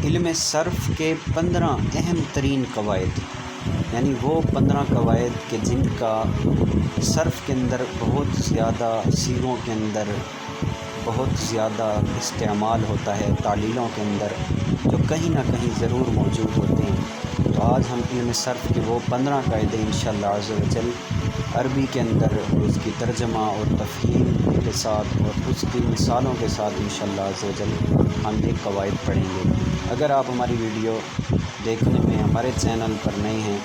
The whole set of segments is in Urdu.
علم صرف کے 15 اہم ترین قواعد، یعنی وہ 15 قواعد کہ جن کا صرف کے اندر بہت زیادہ صیغوں کے اندر بہت زیادہ استعمال ہوتا ہے، تعلیلوں کے اندر جو کہیں نہ کہیں ضرور موجود ہوتے ہیں۔ تو آج ہم علم صرف کے وہ 15 قاعدے انشاءاللہ عز و جل عربی کے اندر اس کی ترجمہ اور تفہیم کے ساتھ اور اس کی مثالوں کے ساتھ انشاءاللہ عز و جل ہم یہ قواعد پڑھیں گے۔ اگر آپ ہماری ویڈیو دیکھنے میں ہمارے چینل پر نئے ہیں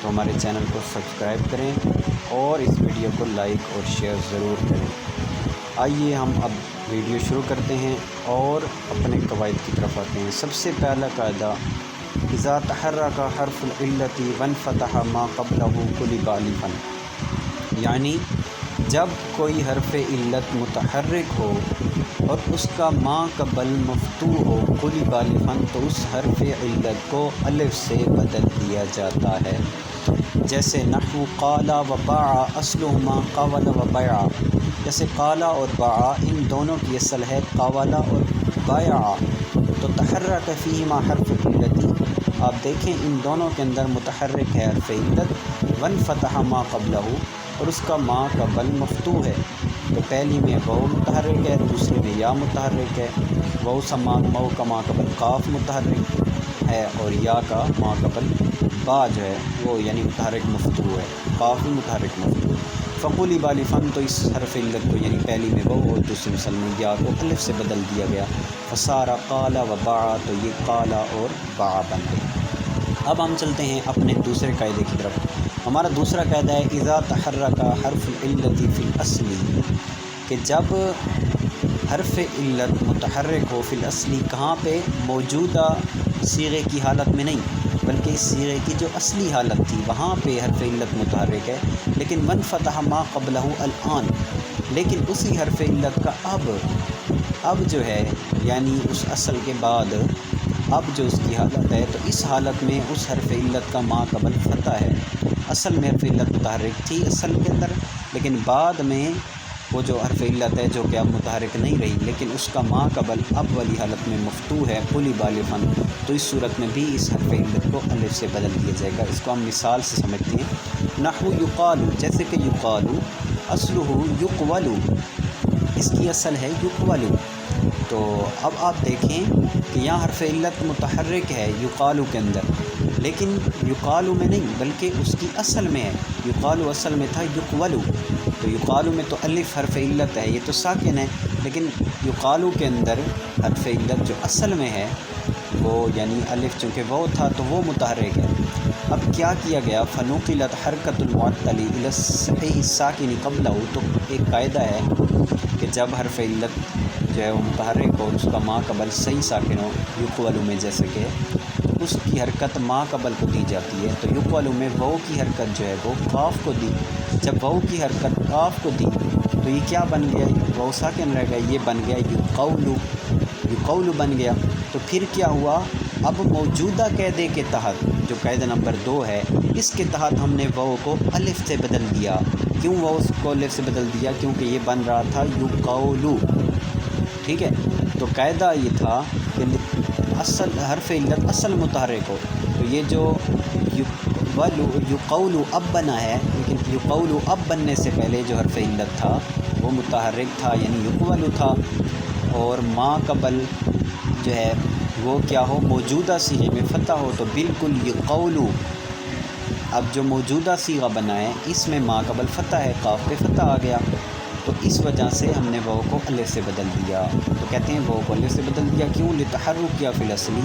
تو ہمارے چینل کو سبسکرائب کریں اور اس ویڈیو کو لائک اور شیئر ضرور کریں۔ آئیے ہم اب ویڈیو شروع کرتے ہیں اور اپنے قواعد کی طرف آتے ہیں۔ سب سے پہلا قاعدہ، اذا تحرک حرف العلت وانفتح ما قبلہ قلب الفا، یعنی جب کوئی حرف علت متحرک ہو اور اس کا ما قبل مفتوح ہو قلب الفا، تو اس حرف علت کو الف سے بدل دیا جاتا ہے۔ جیسے نحو قال و باع اصلهما قول و بیع، جیسے قال اور باع ان دونوں کی اصل ہے قول اور بیع، تو تحرک فیہما حرف علت، آپ دیکھیں ان دونوں کے اندر متحرک ہے حرف علت، وانفتح ما قبلہ اور اس کا ما قبل مفتوح ہے، تو پہلی میں واو متحرک ہے، دوسرے میں یا متحرک ہے، واو سمان مو کا ما قبل قاف متحرک ہے اور یا کا ما قبل با جو ہے وہ یعنی متحرک مفتوح ہے، قاف متحرک مفتوح۔ فقلب الفا، تو اس حرف علت کو یعنی پہلی میں واو اور دوسری مثال میں یا کو الف سے بدل دیا گیا، فصار قال و باع، تو یہ قال اور باع بن گئی۔ اب ہم چلتے ہیں اپنے دوسرے قاعدے کی طرف۔ ہمارا دوسرا قاعدہ ہے اذا تحرک حرف العلت فی الاصل، کہ جب حرف علت متحرک ہو فی الاصل، کہاں پہ؟ موجودہ صیغے کی حالت میں نہیں بلکہ اس صیغے کی جو اصلی حالت تھی وہاں پہ حرف علت متحرک ہے، لیکن وانفتح ما قبلہ الآن، لیکن اسی حرف علت کا اب جو ہے یعنی اس اصل کے بعد اب جو اس کی حالت ہے، تو اس حالت میں اس حرف علت کا ما قبل فتح ہے۔ اصل میں حرف علت متحرک تھی اصل کے اندر، لیکن بعد میں وہ جو حرف علت ہے جو کہ اب متحرک نہیں رہی لیکن اس کا ما قبل اب والی حالت میں مفتوح ہے قلب الفا، تو اس صورت میں بھی اس حرف علت کو الف سے بدل دیا جائے گا۔ اس کو ہم مثال سے سمجھتے ہیں۔ نحو یقال، جیسے کہ یقال اصلہ یقول، اس کی اصل ہے یقول، تو اب آپ دیکھیں کہ یہاں حرف علت متحرک ہے یقال کے اندر، لیکن یقال میں نہیں بلکہ اس کی اصل میں ہے، یقال اصل میں تھا یقول، تو یقال میں تو الف حرف علت ہے، یہ تو ساکن ہے، لیکن یقال کے اندر حرف علت جو اصل میں ہے وہ یعنی الف چونکہ وہ تھا تو وہ متحرک ہے۔ اب کیا کیا گیا؟ فنقلت حرکت المعطل الی الصحیح الساکن قبلہ، تو ایک قاعدہ ہے کہ جب حرف علت جو ہے وہ متحرک ہو اور اس کا ما قبل صحیح ساکن ہو، یقول میں جیسے کہ اس کی حرکت ما قبل کو دی جاتی ہے، تو یقول میں واو کی حرکت جو ہے وہ قاف کو دی، جب واو کی حرکت قاف کو دی تو یہ کیا بن گیا؟ واو ساکن رہ گیا، یہ بن گیا یقول بن گیا۔ تو پھر کیا ہوا؟ اب موجودہ قاعدے کے تحت جو قاعدہ نمبر 2 ہے اس کے تحت ہم نے واو کو الف سے بدل دیا۔ کیوں واو کو الف سے بدل دیا؟ کیونکہ یہ بن رہا تھا یقول، ٹھیک ہے، تو قاعدہ یہ تھا کہ اصل حرف علت اصل متحرک ہو، تو یہ جو یقول اب بنا ہے، لیکن یقول اب بننے سے پہلے جو حرف علت تھا وہ متحرک تھا یعنی یقول تھا، اور ما قبل جو ہے وہ کیا ہو؟ موجودہ صیغے میں فتح ہو، تو بالکل یقول اب جو موجودہ صیغہ بنا ہے اس میں ما قبل فتح ہے، قاف پہ فتح آ گیا، تو اس وجہ سے ہم نے واو کو الف سے بدل دیا۔ تو کہتے ہیں واو کو الف سے بدل دیا کیوں؟ لتحرک یا فی الاصلی،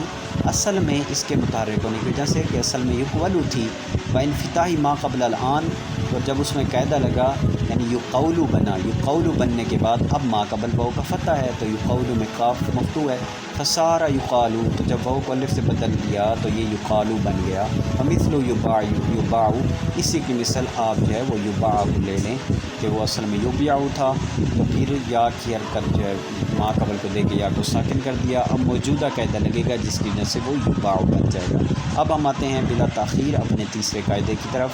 اصل میں اس کے متحرک ہونے کی وجہ سے کہ اصل میں یقول تھی، وانفتاح ما قبل الآن، اور جب اس میں قاعدہ لگا یعنی یقول بنا، یقول بننے کے بعد اب ما قبل واو کا فتح ہے تو یقول میں قاف مفتوح ہے، فصار یقال، تو جب واو کو الف سے بدل دیا تو یہ یقال بن گیا۔ ومثل یباع، اسی کی مثال آپ جو ہے وہ یباع کو لے لیں کہ وہ اصل میں یبیع تھا، تو پھر یا کی حرکت جو ہے ما قبل کو دے کے یا کو ساکن کر دیا، اب موجودہ قاعدہ لگے گا جس کی وجہ سے وہ یباع بن جائے گا۔ اب ہم آتے ہیں بلا تاخیر اپنے تیسرے قاعدے کی طرف۔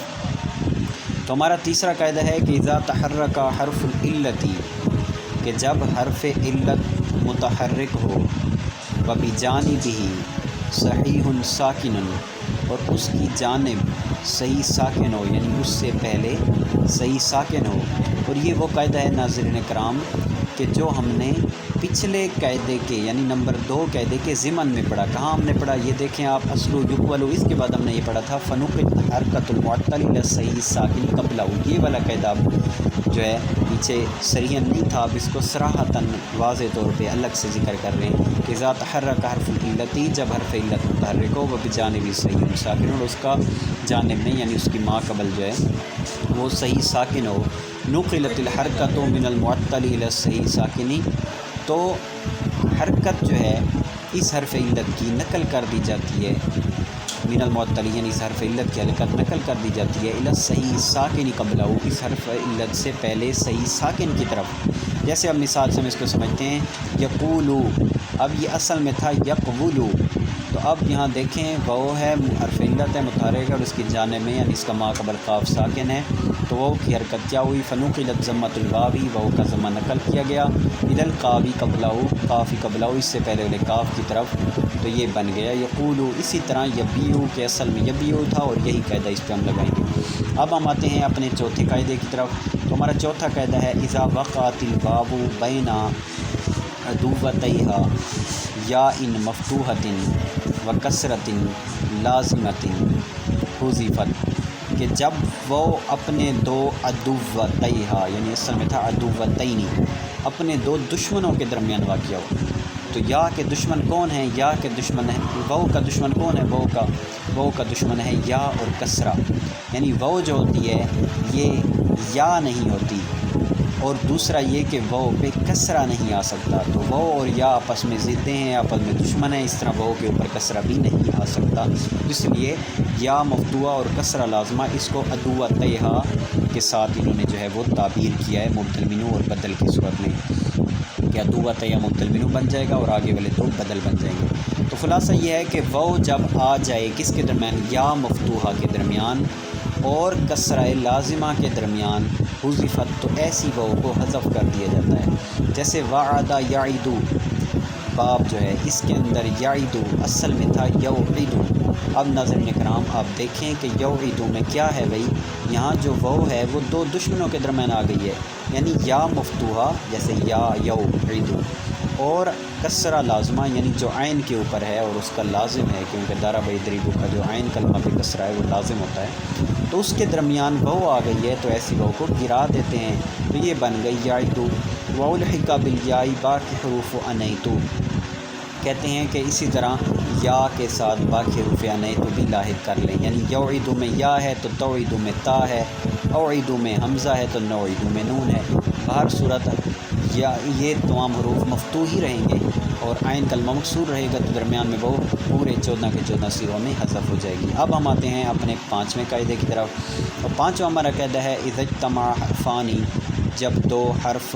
تو ہمارا تیسرا قاعدہ ہے کہ اذا تحرک حرف العلت، کہ جب حرف علت متحرک ہو، وبجانبہ صحیح ساکن، اور اس کی جانب صحیح ساکن ہو، یعنی اس سے پہلے صحیح ساکن ہو۔ اور یہ وہ قاعدہ ہے ناظرین کرام کہ جو ہم نے پچھلے قاعدے کے یعنی نمبر 2 قاعدے کے ضمن میں پڑھا۔ کہاں ہم نے پڑھا یہ دیکھیں آپ، اصل یقول، اس کے بعد ہم نے یہ پڑھا تھا فنقل حرکت المعطل الی صحیح ساکن قبلہ۔ یہ والا قاعدہ جو ہے پیچھے صریحاً نہیں تھا، اب اس کو صراحتاً واضح طور پہ الگ سے ذکر کر رہے ہیں کہ ذات تحرک حرف العلتی، جب حرف علت متحرک ہو وہ بجانب صحیح ساکن، اور اس کا جانب میں یعنی اس کی ماں قبل جو ہے وہ صحیح ساکن ہو۔ نقلت الحرکت من المعطل الی صحیح ساکنی، تو حرکت جو ہے اس حرف علت کی نقل کر دی جاتی ہے، من المعطل یعنی اس حرف علت کی حرکت نقل کر دی جاتی ہے الی صحیح ساکن قبلہ، اس حرف علت سے پہلے صحیح ساکن کی طرف۔ جیسے اب مثال سے ہم اس کو سمجھتے ہیں یقولو، اب یہ اصل میں تھا یقولو، تو اب یہاں دیکھیں وہ ہے حرف علت ہے متحرک ہے، اور اس کی جانب میں یعنی اس کا ما قبل قاف ساکن ہے، تو وہ کی حرکت کیا ہوئی فنقلت ضمۃ الواوی، وہ کا ضمہ نقل کیا گیا الی القافی قبلہ، قافی قبلہ اس سے پہلے والے قاف کی طرف، تو یہ بن گیا یقولو۔ اسی طرح یبیعو کے اصل میں یبیعو تھا، اور یہی قاعدہ اس پہ ہم لگائیں گے۔ اب ہم آتے ہیں اپنے چوتھے قاعدے کی طرف، تو ہمارا چوتھا قاعدہ ہے اذا وقعت الواو بین عدوتیہا یا ان مفتوحۃ و کسرۃ لازمۃ حذفت، کہ جب وہ اپنے دو عدوتیہا یعنی اصل میں تھا عدوتینی، اپنے دو دشمنوں کے درمیان واقع ہو، تو یا کے دشمن کون ہیں؟ یا کے دشمن ہے واو کا دشمن کون ہے؟ واو کا دشمن ہے یا اور کسرہ، یعنی واو جو ہوتی ہے یہ یا نہیں ہوتی، اور دوسرا یہ کہ واو پہ کسرہ نہیں آ سکتا، تو واو اور یا آپس میں ضدیں ہیں، آپس میں دشمن ہیں، اس طرح واو کے اوپر کسرہ بھی نہیں آ سکتا، اس لیے یا مفتوحہ اور کسرہ لازمہ اس کو عدوتیہا کے ساتھ انہوں نے جو ہے وہ تعبیر کیا ہے مبدل منو اور بدل کی صورت میں، کہ عدوتیہا مبدل منو بن جائے گا اور آگے والے دو بدل بن جائیں گے۔ تو خلاصہ یہ ہے کہ واو جب آ جائے کس کے درمیان؟ یا مفتوحہ کے درمیان اور کسرہ لازمہ کے درمیان، حذفت، تو ایسی واو کو حذف کر دیا جاتا ہے۔ جیسے وعدہ یعدو، باب جو ہے اس کے اندر یعدو اصل میں تھا یوعدو۔ اب ناظرین کرام آپ دیکھیں کہ یوعدو میں کیا ہے بھائی، یہاں جو واو ہے وہ دو دشمنوں کے درمیان آ گئی ہے، یعنی یا مفتوحہ جیسے یا یوعدو، اور کسرہ لازمہ یعنی جو عین کے اوپر ہے اور اس کا لازم ہے، کیونکہ ضرب یضرب کا جو عین کلمہ پہ کسرہ ہے وہ لازم ہوتا ہے، تو اس کے درمیان واو آ گئی ہے، تو ایسی واو کو گرا دیتے ہیں، تو یہ بن گئی یعدو۔ والحق بالیاء باقی حروف انیتو، کہتے ہیں کہ اسی طرح یا کے ساتھ باقی حروف انیتو بھی لاحق کر لیں، یعنی یوعدو میں یا ہے تو توعدو میں تا ہے، اوعدو میں حمزہ ہے تو نوعدو میں نون ہے، بہر صورت یا یہ تمام حروف مفتوح ہی رہیں گے، اور عین کلمہ مکسور رہے گا، تو درمیان میں وہ پورے 14 کے 14 سیغوں میں حذف ہو جائے گی۔ اب ہم آتے ہیں اپنے 5ویں قاعدے کی طرف، اور 5واں ہمارا قاعدہ ہے اذا اجتمع حرفانی، جب دو حرف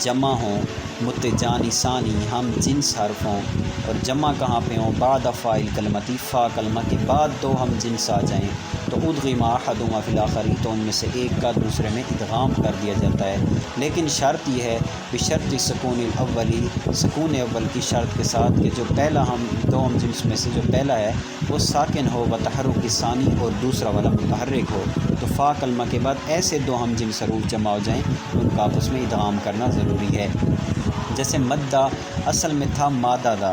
جمع ہوں، متجانسانی ہم جنس حرف ہوں، اور جمع کہاں پہ ہوں؟ بعد فاعل کلمتی، فا کلمہ کے بعد دو ہم جنس آ جائیں، تو ادغم احدہما فی الاخر، تو ان میں سے ایک کا دوسرے میں ادغام کر دیا جاتا ہے، لیکن شرط یہ ہے بشرط سکون الاولی، سکون اول کی شرط کے ساتھ کہ جو پہلا ہم دو ہم جنس میں سے جو پہلا ہے وہ ساکن ہو، و تحرک ثانی، اور دوسرا والا متحرک ہو، تو فا کلمہ کے بعد ایسے دو ہم جنس حروف جمع ہو جائیں، ان کا آپس میں ادغام کرنا ضروری ہے۔ جیسے مدہ اصل میں تھا مادہ،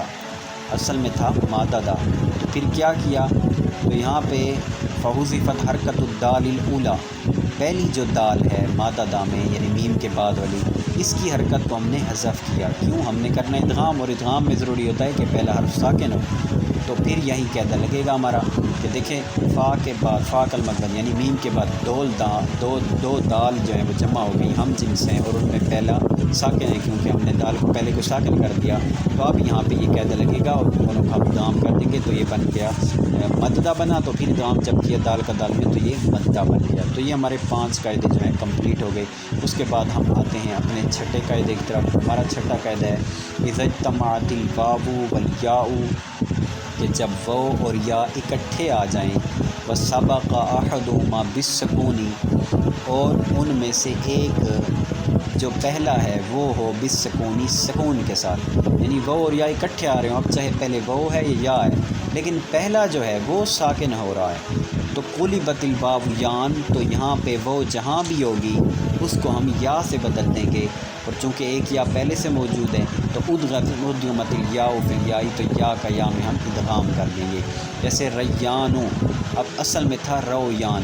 اصل میں تھا مادہ، تو پھر کیا کیا؟ تو یہاں پہ فحذفت حرکت الدال الاولی، پہلی جو دال ہے مادہ دا میں یعنی میم کے بعد والی، اس کی حرکت کو ہم نے حذف کیا، کیوں؟ ہم نے کرنا ادغام، اور ادغام میں ضروری ہوتا ہے کہ پہلا حرف ساکن ہو، تو پھر یہی قاعدہ لگے گا ہمارا کہ دیکھیں فا کے بعد، فا کا مطلب یعنی میم کے بعد دو دال جو ہیں وہ جمع ہو گئی، ہم جنس ہیں، اور ان میں پہلا ساکن ہے کیونکہ ہم نے دال کو پہلے کو ساکن کر دیا، تو اب یہاں پہ یہ قاعدہ لگے گا، اور دونوں کا ادغام کر دیں گے تو یہ بن گیا مدہ بنا، تو پھر ادغام جب کیا دال کا دال میں تو یہ مدہ بن گیا۔ تو یہ ہمارے 5 قاعدے جو ہیں کمپلیٹ ہو گئے۔ اس کے بعد ہم آتے ہیں اپنے چھٹے قاعدے کی طرف۔ ہمارا چھٹا قاعدہ ہے اذا اجتمعت الواو والیاء، کہ جب واو اور یا اکٹھے آ جائیں، وسبق احدہما بالسکون، اور ان میں سے ایک جو پہلا ہے وہ ہو بالسکونی سکون کے ساتھ، یعنی وہ اور یا اکٹھے آ رہے ہوں، اب چاہے پہلے وہ ہے یا ہے، لیکن پہلا جو ہے وہ ساکن ہو رہا ہے۔ تو قلبت الواو یان، تو یہاں پہ وہ جہاں بھی ہوگی اس کو ہم یا سے بدل دیں گے، اور چونکہ ایک یا پہلے سے موجود ہے تو ادغمت الیاء فی الیاء، تو یا کا یا میں ہم ادغام کر دیں گے۔ جیسے ریانو، اب اصل میں تھا رویان،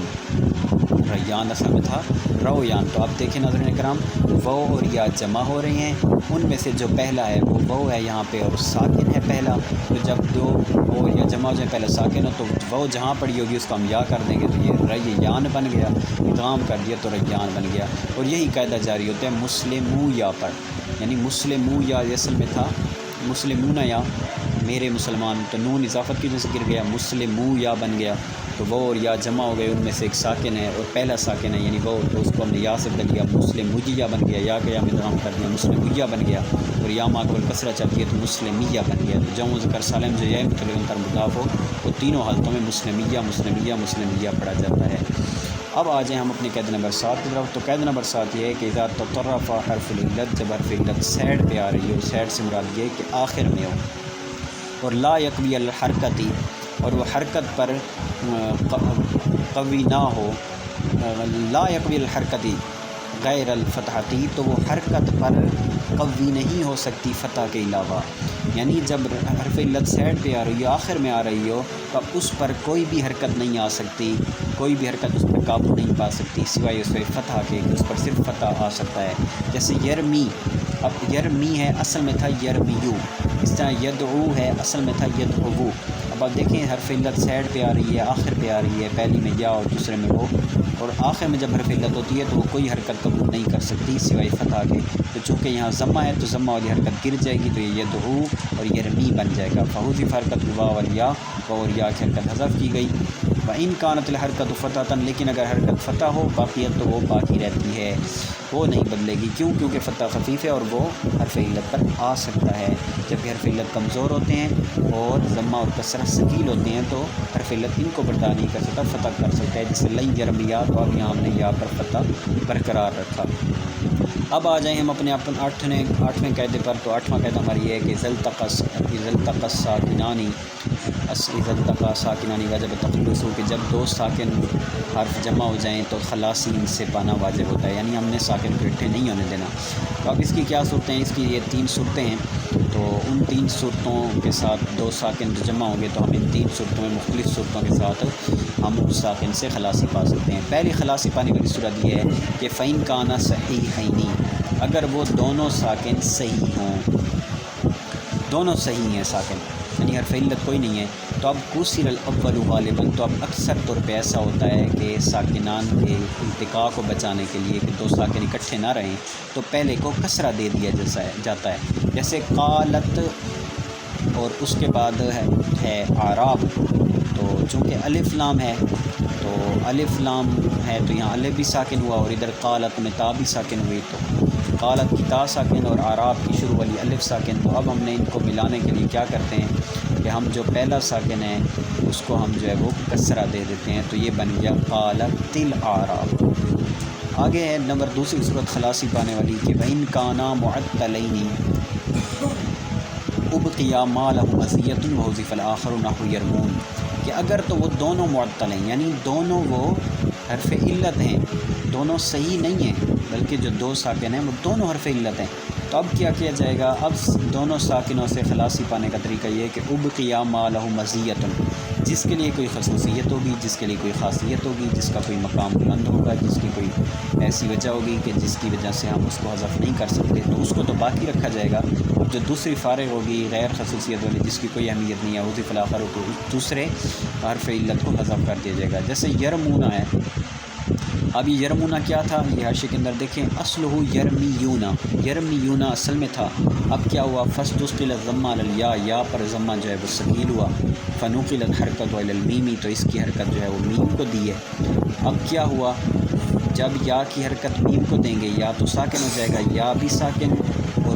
ریان اصل میں تھا رویان، تو اب دیکھیں ناظرین کرام وہ اور یا جمع ہو رہی ہیں، ان میں سے جو پہلا ہے وہ ہے یہاں پہ اور ساکن ہے پہلا، تو جب دو وہ یا جمع ہو جائیں پہلا ساکن ہو تو وہ جہاں پڑی ہوگی اس کو ہم یا کر دیں گے، تو یہ ریان بن گیا، ادغام کر دیا تو ریان بن گیا۔ اور یہی قاعدہ جاری ہوتا ہے مسلمو یا پر، یعنی مسلمو یا اصل میں تھا مسلمون یا میرے مسلمان، تو نون اضافت کی وجہ سے گر گیا، مسلمو یا بن گیا، تو وہ اور یا جمع ہو گئے، ان میں سے ایک ساکن ہے اور پہلا ساکن ہے یعنی وہ، تو اس کو ہم نے یا سے بدل دیا، مسلمیا بن گیا، یا کا یا میں ادغام کر دیا مسلمیا بن گیا، اور یا ماقبل کسرہ چلتی ہے تو مسلمیہ بن گیا۔ تو جمع ذکر سالم جو ہے متکلم تر مضاف ہو وہ تینوں حالتوں میں مسلمیہ مسلمیہ مسلمیہ پڑھا جاتا ہے۔ اب آ جائیں ہم اپنے قاعدہ نمبر 7 کی طرف۔ تو قاعدہ نمبر 7 یہ ہے کہ اذا تطرف حرف العلت، جب حرف علت سیڈ پہ آ رہی ہو، سیڈ سے مراد یہ ہے کہ آخر میں ہو، اور لا یقوی الحرکتی، اور وہ حرکت پر قوی نہ ہو، لا یقوی الحرکتی غیر الفتحتی، تو وہ حرکت پر قوی نہیں ہو سکتی فتح کے علاوہ، یعنی جب حرف علت سیڈ پہ آ رہی ہو، آخر میں آ رہی ہو، تو اس پر کوئی بھی حرکت نہیں آ سکتی، کوئی بھی حرکت اس پر قابو نہیں پا سکتی سوائے اس پہ فتح کے، اس پر صرف فتح آ سکتا ہے۔ جیسے یرمی، اب یرمی ہے اصل میں تھا یرمیو، اس طرح یدعو ہے اصل میں تھا یدعو۔ اب آپ دیکھیں حرف علت سیڈ پہ آ رہی ہے، آخر پہ آ رہی ہے، پہلی میں یا اور دوسرے میں وہ، اور آخر میں جب حرف علت ہوتی ہے تو وہ کوئی حرکت قبول نہیں کر سکتی سوائے فتح کے، تو چونکہ یہاں ضمہ ہے تو ضمہ والی حرکت گر جائے گی، تو یہ یدعو اور یرمی بن جائے گا۔ فحذف حرکت الواو والیا، واو اور یا کی حرکت حذف کی گئی۔ وَإِنْ كَانَتِ الْحَرْكَةُ فَتْحَةً، لیکن اگر حرکت فتح ہو باقیت تو وہ باقی رہتی ہے، وہ نہیں بدلے گی، کیونکہ فتح خفیف ہے اور وہ حرف علت پر آ سکتا ہے، جبکہ حرف علت کمزور ہوتے ہیں اور ضمہ اور کسرہ ثقیل ہوتے ہیں تو حرف علت ان کو برداشت نہیں کر سکتا، فتح کر سکتا ہے، جیسے لن یرمیا، تو اب یہاں ہم نے یا پر فتح برقرار رکھا۔ اب آ جائیں ہم اپنے 8ویں قاعدے پر۔ تو 8واں قاعدہ ہماری یہ ہے کہ اذا التقى ساکنانی وجب تخلص، کہ جب دو ساکن حرف جمع ہو جائیں تو خلاصی ان سے پانا واجب ہوتا ہے، یعنی ہم نے ساکن کو اکٹھے نہیں ہونے دینا۔ تو اب اس کی کیا صورتیں ہیں؟ اس کی یہ 3 صورتیں ہیں، تو ان 3 صورتوں کے ساتھ دو ساکن جو جمع ہوں گے تو ہم ان 3 صورتوں میں مختلف صورتوں کے ساتھ ہم اس ساکن سے خلاصی پا سکتے ہیں۔ پہلی خلاصی پانے والی صورت یہ ہے کہ فَإِنْ كَانَ صَحِيحَيْنِ، اگر وہ دونوں ساکن صحیح ہوں، دونوں صحیح ہیں ساکن، یعنی حرف علت کوئی نہیں ہے، تو اب کسر الاول غالباً، تو اب اکثر طور پہ ایسا ہوتا ہے کہ ساکنان کے التقاء کو بچانے کے لیے کہ دو ساکن اکٹھے نہ رہیں تو پہلے کو کسرہ دے دیا جاتا ہے، جیسے قالت اور اس کے بعد ہے اعراب، تو چونکہ الف لام ہے تو الف لام ہے تو یہاں الف بھی ساکن ہوا، اور ادھر قالت میں تا بھی ساکن ہوئی، تو قالت کی تا ساکن اور اعراب کی شروع والی الف ساکن، تو اب ہم نے ان کو ملانے کے لیے کیا کرتے ہیں کہ ہم جو پہلا ساکن ہے اس کو ہم جو ہے وہ کسرہ دے دیتے ہیں، تو یہ بن گیا قالت الاعراب۔ آگے ہے نمبر دوسری صورت خلاصی پانے والی کہ وَإِنْ كَانَا مُعَطَّلَيْنِ ابقیا ما لہ مزیۃ وحذف الآخر نحو یرمون، کہ اگر تو وہ دونوں معطل ہیں، یعنی دونوں وہ حرف علت ہیں، دونوں صحیح نہیں ہیں، بلکہ جو دو ساکن ہیں وہ دونوں حرف علت ہیں، تو اب کیا کیا جائے گا؟ اب دونوں ساکنوں سے خلاصی پانے کا طریقہ یہ ہے کہ ابقیا ما لہ مزیۃ، جس کے لیے کوئی خصوصیت ہوگی، جس کے لیے کوئی خاصیت ہوگی، جس کا کوئی مقام بلند ہوگا، جس کی کوئی ایسی وجہ ہوگی کہ جس کی وجہ سے ہم اس کو حذف نہیں کر سکتے، تو اس کو تو باقی رکھا جائے گا۔ اب جو دوسری فارغ ہوگی غیر خصوصیت والی، جس کی کوئی اہمیت نہیں ہے، حذف الآخر کو دوسرے حرف علت کو حذف کر دیا جائے گا۔ جیسے یرمونا ہے، اب یہ یرمونا کیا تھا؟ یہ حاشیے کے اندر دیکھیں، اصلہ یرمیونا، یرمیونا اصل میں تھا، اب کیا ہوا؟ فاستثقل الضمہ علی الیا، یا پر ضمہ جو ہے وہ ثقیل ہوا، فنقلت حرکت علی المیمی، تو اس کی حرکت جو ہے وہ میم کو دی ہے۔ اب کیا ہوا؟ جب یا کی حرکت میم کو دیں گے یا تو ساکن ہو جائے گا، یا بھی ساکن اور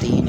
3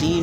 3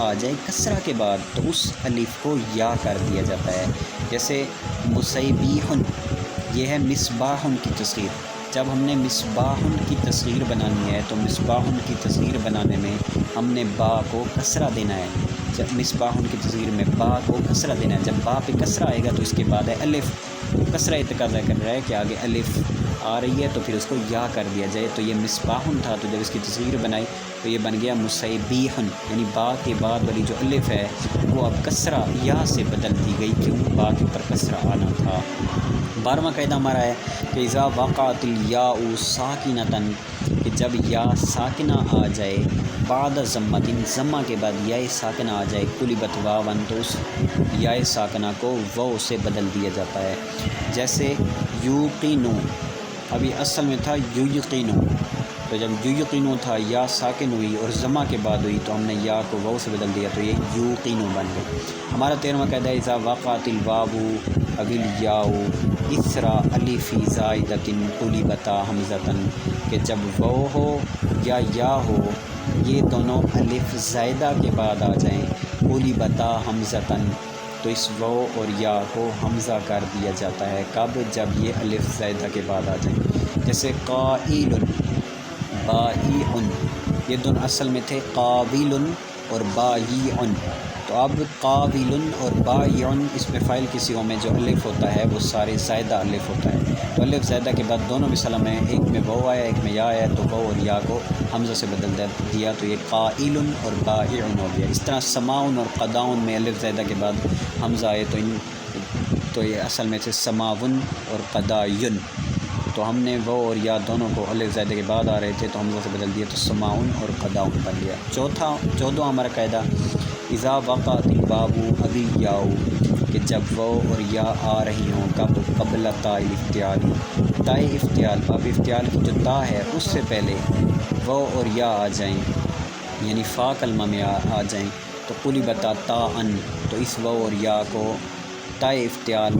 آ جائے کسرہ کے بعد تو اس الف کو یا کر دیا جاتا ہے. جیسے مصیبیح، یہ ہے مصباح کی تصغیر. جب ہم نے مصباح کی تصغیر بنانی ہے تو مصباح کی تصغیر بنانے میں ہم نے با کو کسرہ دینا ہے. جب مصباح کی تصغیر میں با کو کسرہ دینا ہے، جب با پہ کسرہ آئے گا تو اس کے بعد ہے الف. کسرہ تقاضا کر رہا ہے کہ آگے الف آ رہی ہے تو پھر اس کو یا کر دیا جائے. تو یہ مصباح تھا، تو جب اس کی تصغیر بنائی تو یہ بن گیا مصیبیح، یعنی با کے بعد والی جو الف ہے وہ اب کسرہ یا سے بدل دی گئی، کیوں؟ با کے اوپر کسرہ آنا تھا. 12واں قاعدہ ہمارا ہے کہ اذا وقعت الیاء ساکنۃ، کہ جب یا ساکنہ آ جائے بعد ضمۃ، ضمہ کے بعد یا ساکنہ آ جائے، قلبت واوا، تو اس یا ساکنہ کو واو سے بدل دیا جاتا ہے. جیسے یوقینو، ابھی اصل میں تھا یوقینو، تو جب یوقینو تھا یا ساکن ہوئی اور ضمہ کے بعد ہوئی تو ہم نے یا کو واو سے بدل دیا تو یہ یوقینو بن گیا. ہمارا 13واں قاعدہ ہے اذا وقعت الواو او الیاء اثر الف زائدۃ قلبتا حمزۃ، کہ جب واو ہو یا ہو یہ دونوں الف زائدہ کے بعد آ جائیں، قلبتا حمزۃ، تو اس واو اور یا کو حمزہ کر دیا جاتا ہے. کب؟ جب یہ الف زائدہ کے بعد آ جائیں. جیسے قائل، بائع، یہ دونوں اصل میں تھے قابل اور بائع، تو اب قابل اور بائع اس میں فاعل کی صیغوں میں جو الف ہوتا ہے وہ سارے زائدہ الف ہوتا ہے. تو الف زائدہ کے بعد دونوں مثالوں میں ایک میں واو آیا ایک میں یا آیا، تو واو اور یا کو حمزہ سے بدل دیا تو یہ قائل اور بائع ہو گیا. اس طرح سماعن اور قداؤن میں الف زائدہ کے بعد حمزہ آئے تو یہ اصل میں تھے سماون اور قدائن، تو ہم نے وہ اور یا دونوں کو الف زائدہ کے بعد آ رہے تھے تو حمزہ سے بدل دیا تو سماعن اور قداؤن بن گیا. 14واں ہمارا قاعدہ اذا وقعت الواو او الیاء، کہ جب وہ اور یا آ رہی ہوں کب؟ قبل تاء الافتعال، تاء افتعال، باب افتعال کی جو تا ہے اس سے پہلے وہ اور یا آ جائیں، یعنی فا کلمہ میں آ جائیں تو قلبتا تاء، تو اس وہ اور یا کو تاء افتعال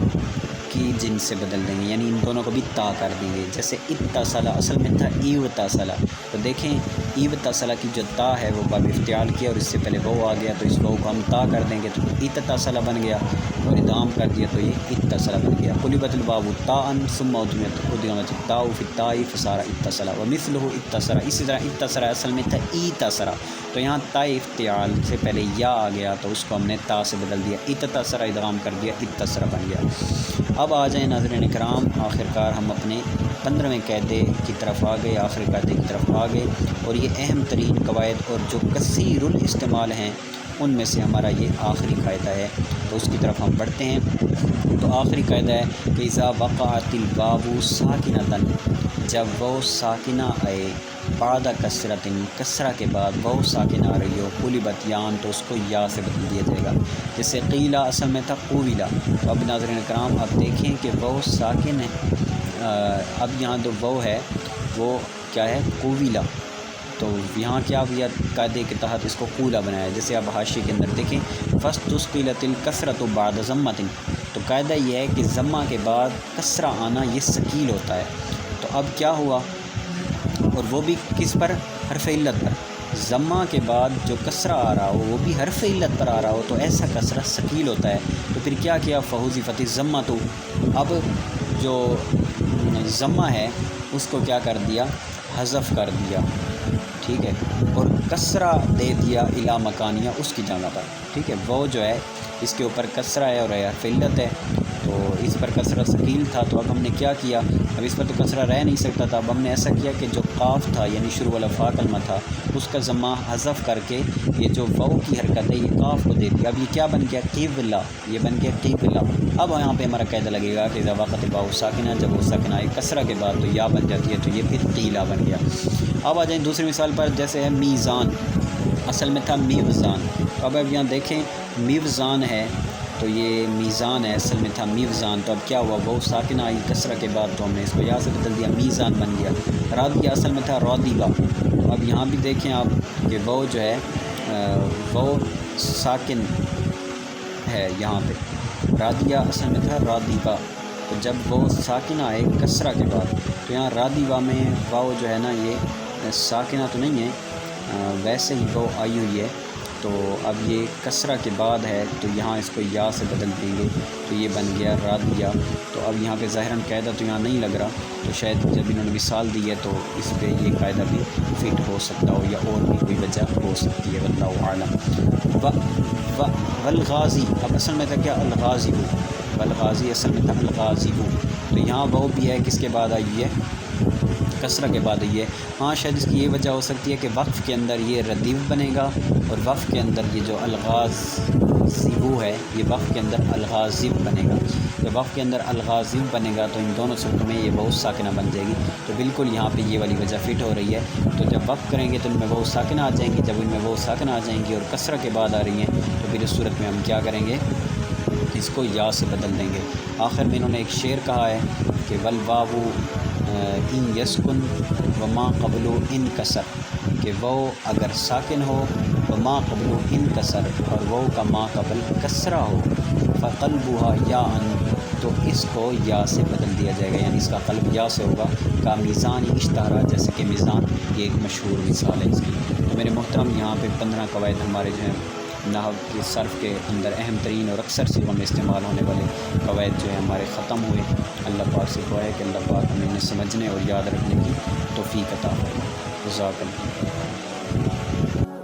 کی جن سے بدل دیں گے، یعنی ان دونوں کو بھی تا کر دیں گے. جیسے اتصل، اصل میں تھا ایوتصل، تو دیکھیں ایوتصل کی جو تا ہے وہ باب افتعال کی اور اس سے پہلے وہ آ گیا تو اس وہ کو ہم تا کر دیں گے تو اتصل بن گیا، اور ادغام کر دیا تو یہ اتصل بن گیا. قلبت الواو تاء ثم ادغمت التاء فی التاء فصار اتصل ومثلہ اتصل. اسی طرح اتصل اصل میں تھا ایتصل، تو یہاں تاء افتعال سے پہلے یا آ گیا تو اس کو ہم نے تا سے بدل دیا، اتصل ادغام کر دیا، اتصل بن گیا. اب آ جائیں ناظرین کرام، آخر کار ہم اپنے 15ویں قاعدے کی طرف آ گئے، آخری قاعدے کی طرف آ گئے، اور یہ اہم ترین قواعد اور جو کثیر الاستعمال ہیں ان میں سے ہمارا یہ آخری قاعدہ ہے، تو اس کی طرف ہم بڑھتے ہیں. تو آخری قاعدہ ہے کہ اذا وقعت الواو ساکنۃ، جب وہ ساکنہ آئے بعد کثرت، کسرہ کے بعد وہ ساکنہ آ رہی ہو، قلبت یان، تو اس کو یا سے بدل دیا جائے گا. جیسے قیلہ اصل میں تھا قویلہ، تو اب ناظرین کرام اب دیکھیں کہ وہ ساکن ہے، اب یہاں جو وہ ہے وہ کیا ہے؟ قویلہ، تو یہاں کیا ہوا؟ قاعدے کے تحت اس کو قولہ بنایا. جیسے اب حاشیے کے اندر دیکھیں فاستثقلت الکثرۃ بعد ضمۃ، تو قاعدہ یہ ہے کہ ضمہ کے بعد کسرہ آنا یہ ثقیل ہوتا ہے. تو اب کیا ہوا؟ اور وہ بھی کس پر؟ حرف علت پر. ضمہ کے بعد جو کسرہ آ رہا ہو وہ بھی حرف علت پر آ رہا ہو تو ایسا کسرہ ثقیل ہوتا ہے. تو پھر کیا کیا؟ فحذفت الضمہ، تو اب جو ضمہ ہے اس کو کیا کر دیا؟ حذف کر دیا، ٹھیک ہے، اور کسرہ دے دیا الی مکانیہ، اس کی جگہ پر، ٹھیک ہے. وہ جو ہے اس کے اوپر کسرہ ہے اور حرف علت ہے تو اس پر کسرہ ثقیل تھا، تو اب ہم نے کیا کیا؟ اب اس پر تو کسرہ رہ نہیں سکتا تھا، اب ہم نے ایسا کیا کہ جو قاف تھا یعنی شروع والا فا کلمہ تھا اس کا ضمہ حذف کر کے یہ جو واو کی حرکت ہے یہ قاف کو دے دیا. اب یہ کیا بن گیا؟ قبلہ، یہ بن گیا قبلہ. اب یہاں پہ ہمارا قاعدہ لگے گا کہ اذا وقعت الواو ساکنہ، جب وہ ساکنہ آئے کسرہ کے بعد تو یا بن جاتی ہے تو یہ پھر قیلہ بن گیا. اب آ جائیں دوسری مثال پر، جیسے ہے میزان، اصل میں تھا میوزان، تو اب یہاں دیکھیں میوزان ہے تو یہ میزان ہے، اصل میں تھا میوزان، تو اب کیا ہوا؟ وہ ساکنہ آئی کسرہ کے بعد تو ہم نے اس کو یا سے بدل دیا، میزان بن گیا. رادیہ اصل میں تھا رادیبہ، اب یہاں بھی دیکھیں آپ کہ وہ جو ہے وہ ساکن ہے، یہاں پہ رادیہ اصل میں تھا رادیبہ، تو جب وہ ساکنہ آئے کسرہ کے بعد تو یہاں رادیبہ میں واو جو ہے نا یہ ساکنہ تو نہیں ہے، ویسے ہی وہ آئی ہوئی ہے، تو اب یہ کسرہ کے بعد ہے تو یہاں اس کو یا سے بدل دیں گے تو یہ بن گیا رادیہ۔ تو اب یہاں پہ ظاہراً قاعدہ تو یہاں نہیں لگ رہا، تو شاید جب انہوں نے مثال دی ہے تو اس پہ یہ قاعدہ بھی فٹ ہو سکتا ہو یا اور بھی کوئی وجہ ہو سکتی ہے، واللہ اعلم۔ والغازی، اب اصل میں تھا کیا الغازی ہو، والغازی اصل میں تھا الغازی ہو، تو یہاں وہ بھی ہے کس کے بعد آئی ہے، کسرہ کے بعد آئی ہے۔ ہاں شاید اس کی یہ وجہ ہو سکتی ہے کہ وقف کے اندر یہ ردیف بنے گا، اور وقف کے اندر یہ جو الغازیو ہے یہ وقف کے اندر الغازیو بنے گا۔ جب وقف کے اندر الغازیو بنے گا تو ان دونوں صورتوں میں یہ بہت ساکنہ بن جائے گی، تو بالکل یہاں پہ یہ والی وجہ فٹ ہو رہی ہے۔ تو جب وقف کریں گے تو ان میں بہت ساکنہ آ جائیں گی، جب ان میں بہت ساکنہ آ جائیں گی اور کسرہ کے بعد آ رہی ہیں تو پھر اس صورت میں ہم کیا کریں گے، اس کو یا سے بدل دیں گے۔ آخر میں انہوں نے ایک شعر کہا ہے کہ والواو ان یسکن وما قبل ان کسر، کہ وہ اگر ساکن ہو وما قبل ان کسر، اور وہ کا ما قبل کسرہ ہو، فقلبها یا ان، تو اس کو یا سے بدل دیا جائے گا، یعنی اس کا قلب یا سے ہوگا، کا میزان اشتہارا، جیسے کہ میزان یہ ایک مشہور مثال ہے اس کی۔ تو میرے محترم یہاں پہ 15 قواعد ہمارے جو ہیں نحو کی صرف کے اندر اہم ترین اور اکثر صیغوں میں استعمال ہونے والے قواعد جو ہیں ہمارے ختم ہوئے۔ اللہ پاک سے دعا ہے کہ اللہ پاک ہمیں انہیں سمجھنے اور یاد رکھنے کی توفیق عطا فرمائے۔ جزاک اللہ۔